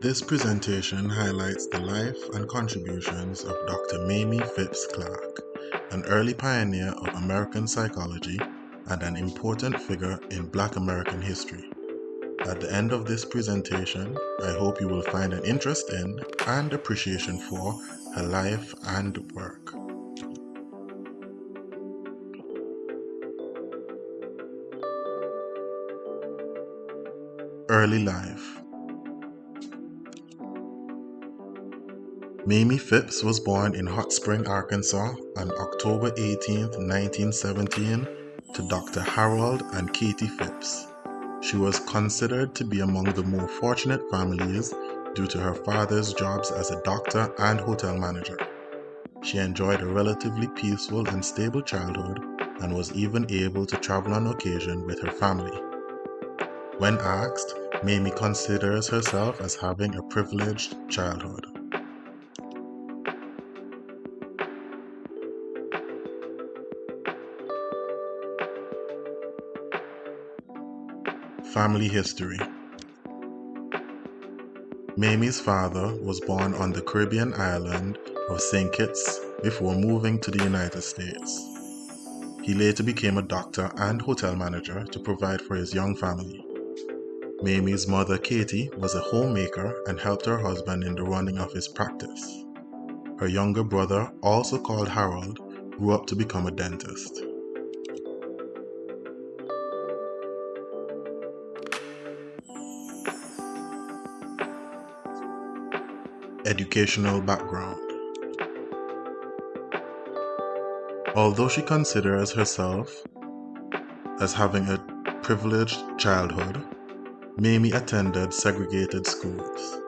This presentation highlights the life and contributions of Dr. Mamie Phipps Clark, an early pioneer of American psychology and an important figure in Black American history. At the end of this presentation, I hope you will find an interest in and appreciation for her life and work. Early life. Mamie Phipps was born in Hot Spring, Arkansas on October 18, 1917 to Dr. Harold and Katie Phipps. She was considered to be among the more fortunate families due to her father's jobs as a doctor and hotel manager. She enjoyed a relatively peaceful and stable childhood and was even able to travel on occasion with her family. When asked, Mamie considers herself as having a privileged childhood. Family history. Mamie's father was born on the Caribbean island of St. Kitts before moving to the United States. He later became a doctor and hotel manager to provide for his young family. Mamie's mother, Katie, was a homemaker and helped her husband in the running of his practice. Her younger brother, also called Harold, grew up to become a dentist. Educational background. Although she considers herself as having a privileged childhood, Mamie attended segregated schools.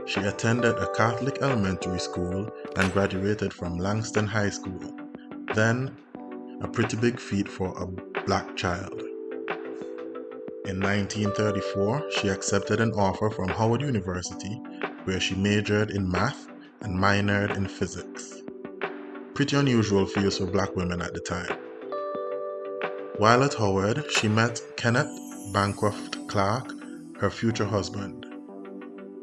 She attended a Catholic elementary school and graduated from Langston High School, then a pretty big feat for a black child. In 1934, she accepted an offer from Howard University, where she majored in math and minored in physics. Pretty unusual fields for black women at the time. While at Howard, she met Kenneth Bancroft Clark, her future husband.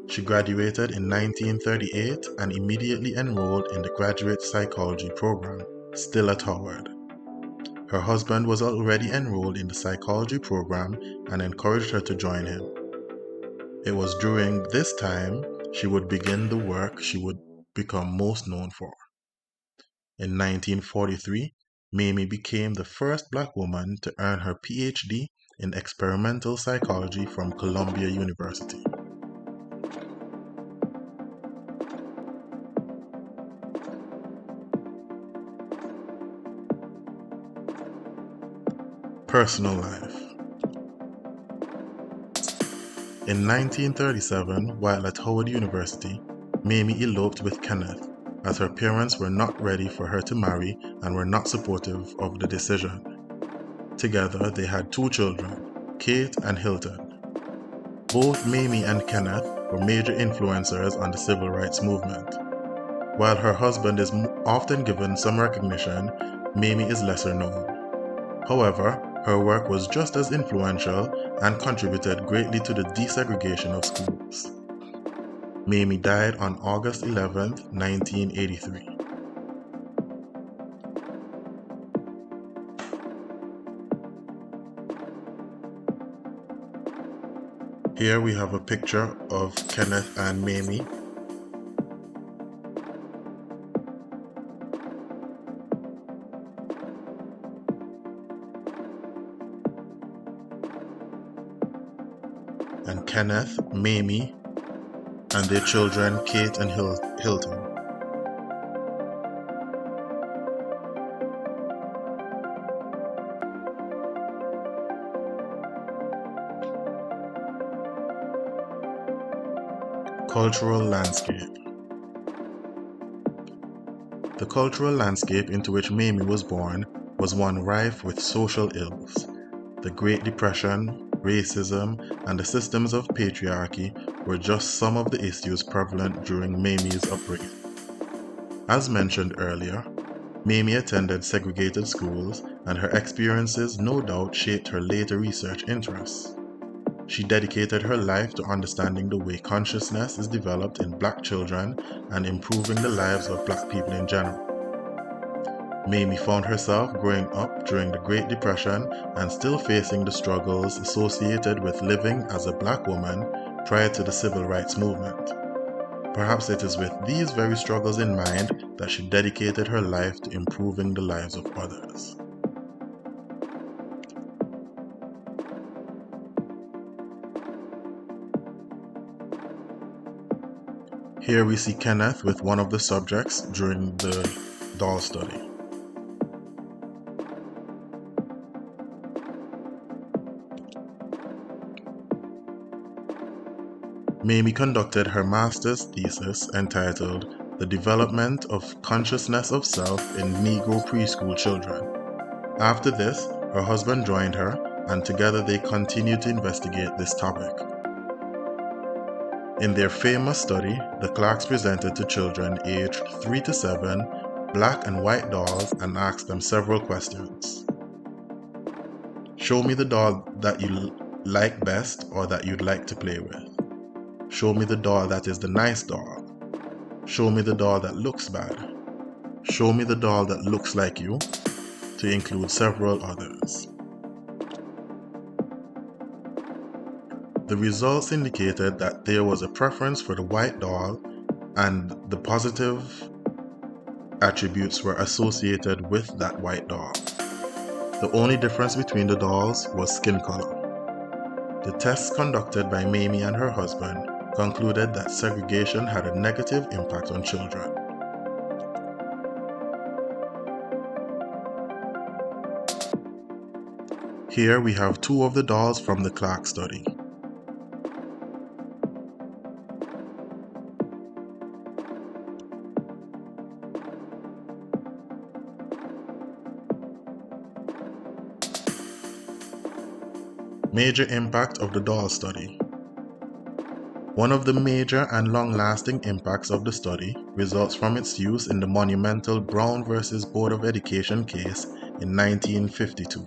She graduated in 1938 and immediately enrolled in the graduate psychology program, still at Howard. Her husband was already enrolled in the psychology program and encouraged her to join him. It was during this time she would begin the work she would become most known for. In 1943, Mamie became the first black woman to earn her PhD in experimental psychology from Columbia University. Personal life. In 1937, while at Howard University, Mamie eloped with Kenneth, as her parents were not ready for her to marry and were not supportive of the decision. Together, they had two children, Kate and Hilton. Both Mamie and Kenneth were major influencers on the civil rights movement. While her husband is often given some recognition, Mamie is lesser known. However, her work was just as influential and contributed greatly to the desegregation of schools. Mamie died on August 11, 1983. Here we have a picture of Kenneth and Mamie. And Kenneth, Mamie, and their children, Kate and Hilton. Cultural landscape. The cultural landscape into which Mamie was born was one rife with social ills. The Great Depression, racism, and the systems of patriarchy were just some of the issues prevalent during Mamie's upbringing. As mentioned earlier, Mamie attended segregated schools, and her experiences no doubt shaped her later research interests. She dedicated her life to understanding the way consciousness is developed in Black children and improving the lives of Black people in general. Mamie found herself growing up during the Great Depression and still facing the struggles associated with living as a Black woman prior to the Civil Rights Movement. Perhaps it is with these very struggles in mind that she dedicated her life to improving the lives of others. Here we see Kenneth with one of the subjects during the doll study. Mamie conducted her master's thesis entitled The Development of Consciousness of Self in Negro Preschool Children. After this, her husband joined her, and together they continued to investigate this topic. In their famous study, the Clarks presented to children aged 3 to 7 black and white dolls and asked them several questions. Show me the doll that you like best or that you'd like to play with. Show me the doll that is the nice doll. Show me the doll that looks bad. Show me the doll that looks like you, to include several others. The results indicated that there was a preference for the white doll and the positive attributes were associated with that white doll. The only difference between the dolls was skin color. The tests conducted by Mamie and her husband concluded that segregation had a negative impact on children. Here we have two of the dolls from the Clark study. Major impact of the doll study. One of the major and long-lasting impacts of the study results from its use in the monumental Brown versus Board of Education case in 1952.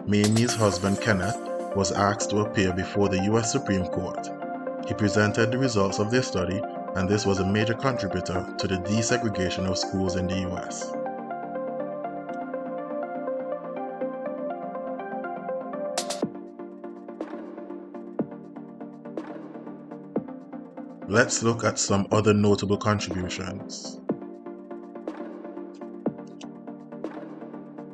Mamie's husband Kenneth was asked to appear before the U.S. Supreme Court. He presented the results of their study, and this was a major contributor to the desegregation of schools in the U.S. Let's look at some other notable contributions.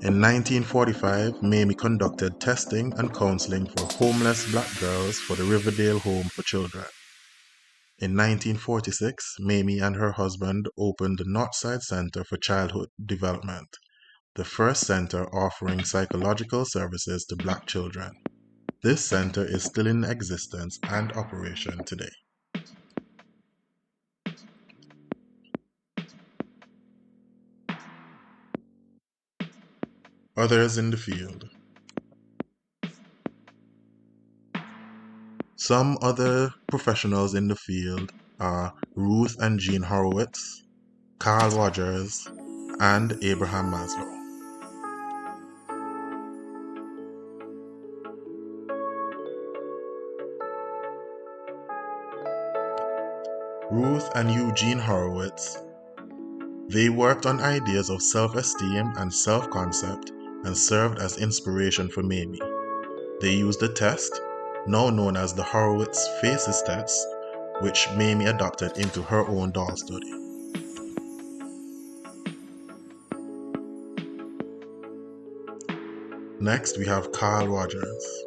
In 1945, Mamie conducted testing and counseling for homeless Black girls for the Riverdale Home for Children. In 1946, Mamie and her husband opened the Northside Center for Childhood Development, the first center offering psychological services to Black children. This center is still in existence and operation today. Others in the field. Some other professionals in the field are Ruth and Jean Horowitz, Carl Rogers, and Abraham Maslow. Ruth and Eugene Horowitz, they worked on ideas of self-esteem and self-concept and served as inspiration for Mamie. They used a test, now known as the Horowitz Faces Test, which Mamie adopted into her own doll study. Next, we have Carl Rogers.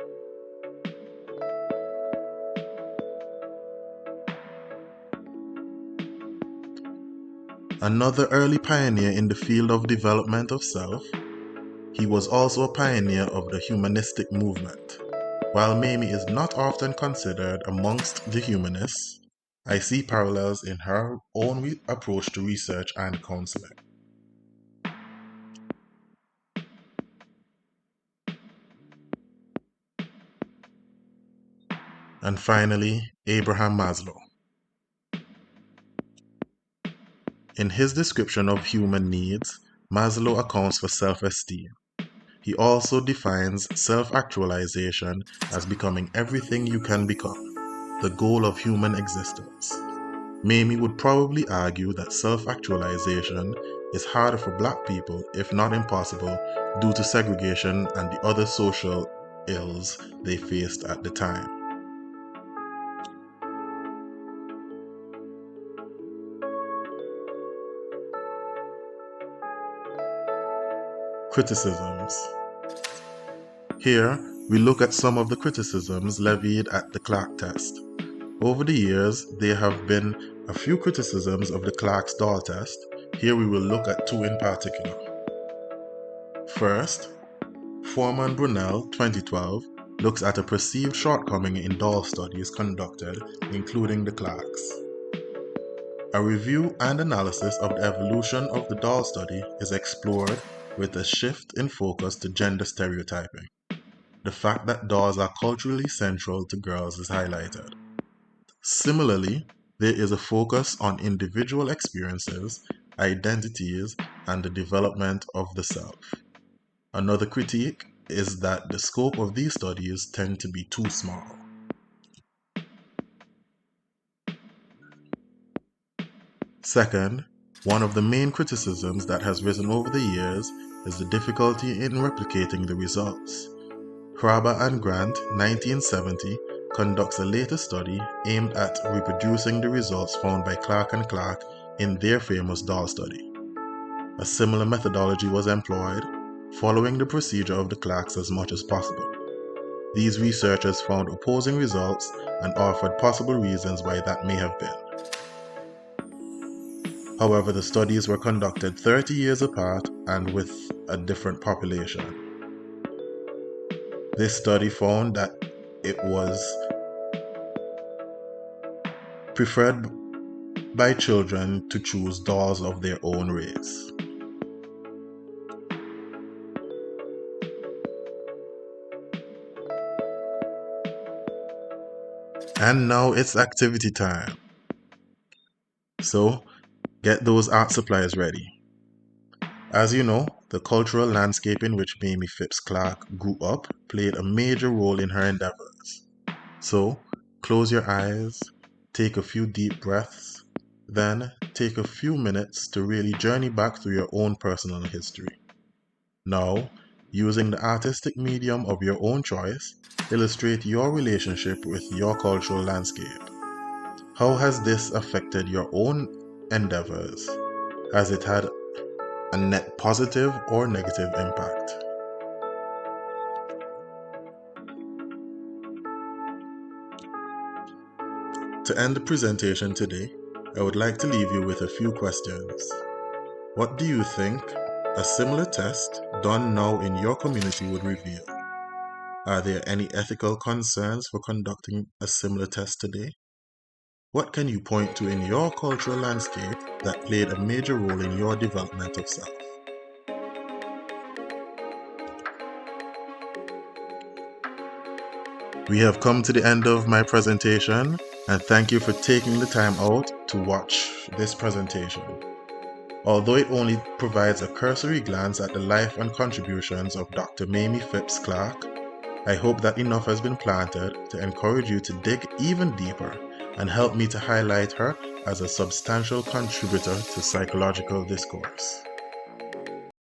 Another early pioneer in the field of development of self, he was also a pioneer of the humanistic movement. While Mamie is not often considered amongst the humanists, I see parallels in her own approach to research and counseling. And finally, Abraham Maslow. In his description of human needs, Maslow accounts for self-esteem. He also defines self-actualization as becoming everything you can become, the goal of human existence. Mamie would probably argue that self-actualization is harder for Black people, if not impossible, due to segregation and the other social ills they faced at the time. Criticisms. Here, we look at some of the criticisms levied at the Clark test. Over the years, there have been a few criticisms of the Clark's doll test. Here we will look at two in particular. First, Foreman Brunel, 2012, looks at a perceived shortcoming in doll studies conducted, including the Clarks. A review and analysis of the evolution of the doll study is explored with a shift in focus to gender stereotyping. The fact that dolls are culturally central to girls is highlighted. Similarly, there is a focus on individual experiences, identities, and the development of the self. Another critique is that the scope of these studies tend to be too small. Second, one of the main criticisms that has risen over the years is the difficulty in replicating the results. Kraber and Grant, 1970, conducts a later study aimed at reproducing the results found by Clark and Clark in their famous doll study. A similar methodology was employed, following the procedure of the Clarks as much as possible. These researchers found opposing results and offered possible reasons why that may have been. However, the studies were conducted 30 years apart and with a different population. This study found that it was preferred by children to choose dolls of their own race. And now it's activity time. So, get those art supplies ready. As you know, the cultural landscape in which Mamie Phipps Clark grew up played a major role in her endeavors. So, close your eyes, take a few deep breaths, then take a few minutes to really journey back through your own personal history. Now, using the artistic medium of your own choice, illustrate your relationship with your cultural landscape. How has this affected your own endeavors? Has it had a net positive or negative impact? To end the presentation today, I would like to leave you with a few questions. What do you think a similar test done now in your community would reveal? Are there any ethical concerns for conducting a similar test today? What can you point to in your cultural landscape that played a major role in your development of self? We have come to the end of my presentation, and thank you for taking the time out to watch this presentation. Although it only provides a cursory glance at the life and contributions of Dr. Mamie Phipps Clark, I hope that enough has been planted to encourage you to dig even deeper and help me to highlight her as a substantial contributor to psychological discourse.